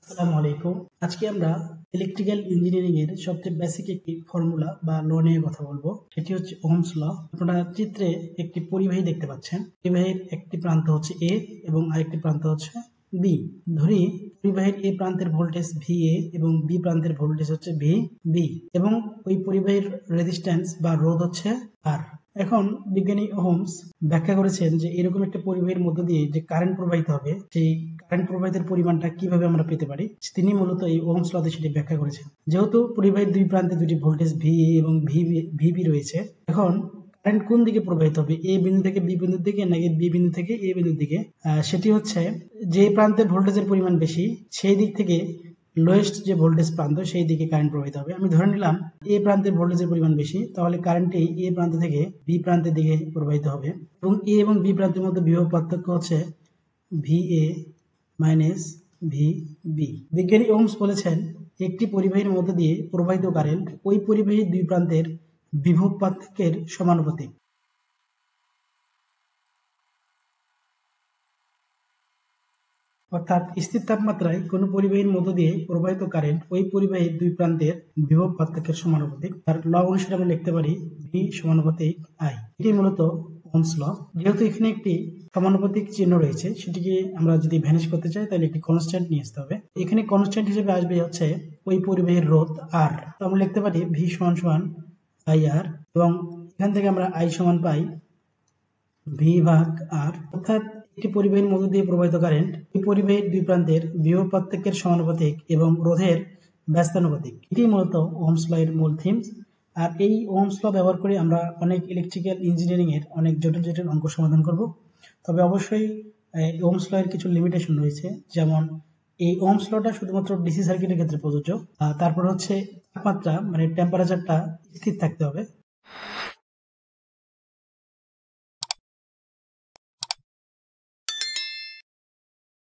আসসালামু আলাইকুম। আজকে আমরা ইলেকট্রিক্যাল ইঞ্জিনিয়ারিং এর সবচেয়ে বেসিক একটি ফর্মুলা বা ল নিয়ে কথা বলবো। সেটি হচ্ছে ওহমস ল। আপনারা চিত্রে একটি পরিবাহী দেখতে পাচ্ছেন। পরিবাহীর একটি প্রান্ত হচ্ছে এ এবং আরেকটি প্রান্ত হচ্ছে বি। ধরি পরিবাহীর এ প্রান্তের ভোল্টেজ VA এবং বি প্রান্তের ভোল্টেজ হচ্ছে VB এবং ওই পরিবাহীর রেজিস্ট্যান্স বা রোধ হচ্ছে R। এখন বিজ্ঞানী ওহমস ব্যাখ্যা করেছেন যে এরকম একটা পরিবাহীর মধ্য দিয়ে যে কারেন্ট প্রবাহিত হবে, সেই কারেন্ট প্রবাহিতের পরিমাণটা কিভাবে আমরা পেতে পারি, তিনি মূলত এই ওহমস লতে সেটি ব্যাখ্যা করেছেন। যেহেতু পরিবাহীর দুই প্রান্তে দুটি ভোল্টেজ VA এবং VB রয়েছে, এখন কারেন্ট কোন দিকে প্রবাহিত হবে, এ বিন্দু থেকে বি বিন্দুর দিকে নাকি বি বিন্দু থেকে এ বিন্দুর দিকে, সেটি হচ্ছে যে প্রান্তে ভোল্টেজের পরিমাণ বেশি সেই দিক থেকে লোয়েস্ট যে ভোল্টেজ প্রান্ত সেই দিকে কারেন্ট প্রবাহিত হবে। আমি ধরে নিলাম এ প্রান্তের ভোল্টেজের পরিমাণ বেশি, তাহলে কারেন্টটি এ প্রান্ত থেকে বি প্রান্তের দিকে প্রবাহিত হবে এবং এ এবং বি প্রান্তের মধ্যে বিভব পার্থক্য হচ্ছে VA মাইনাস VB। বিজ্ঞানী ওহমস বলেছেন একটি পরিবাহীর মধ্য দিয়ে প্রবাহিত কারেন্ট ওই পরিবাহীর দুই প্রান্তের বিভব পার্থক্যের সমানুপাতিক। অর্থাৎ স্থির তাপমাত্রায় কোনো পরিবাহীর মধ্য দিয়ে প্রবাহিত কারেন্ট ওই পরিবাহীর দুই প্রান্তের বিভব পার্থক্যের সমানুপাতিক। তার ল অনুসারে আমরা লিখতে পারি V সমানুপাতিক I। এটি মূলত ওহমস ল। যেহেতু এখানে একটি সমানুপাতিক চিহ্ন রয়েছে, সেটিকে আমরা যদি ভ্যানিশ করতে চাই তাহলে একটি কনস্ট্যান্ট নিয়ে আসতে হবে। এখানে কনস্ট্যান্ট হিসেবে আসবে হচ্ছে ওই পরিবাহীর রোধ R। তো আমরা লিখতে পারি V সমান IR এবং এখান থেকে আমরা I সমান পাই V ভাগ R। অর্থাৎ একটি পরিবাহীর মধ্য দিয়ে প্রবাহিত কারেন্ট এই পরিবাহীর দুই প্রান্তের বিভব পার্থক্যের সমানুপাতিক এবং রোধের ব্যস্তানুপাতিক। এটি মূলত ওহমস ল এর মূল থিমস। আর এই ওহমস ল ব্যবহার করে আমরা অনেক ইলেকট্রিক্যাল ইঞ্জিনিয়ারিং এর অনেক জটিল জটিল অঙ্ক সমাধান করব। তবে অবশ্যই ওহমস ল এর কিছু লিমিটেশন রয়েছে, যেমন এই ওহমস লটা শুধুমাত্র ডিসি সার্কিটের ক্ষেত্রে প্রযোজ্য। তারপর হচ্ছে তাপমাত্রা মানে টেম্পারেচারটা স্থির থাকতে হবে।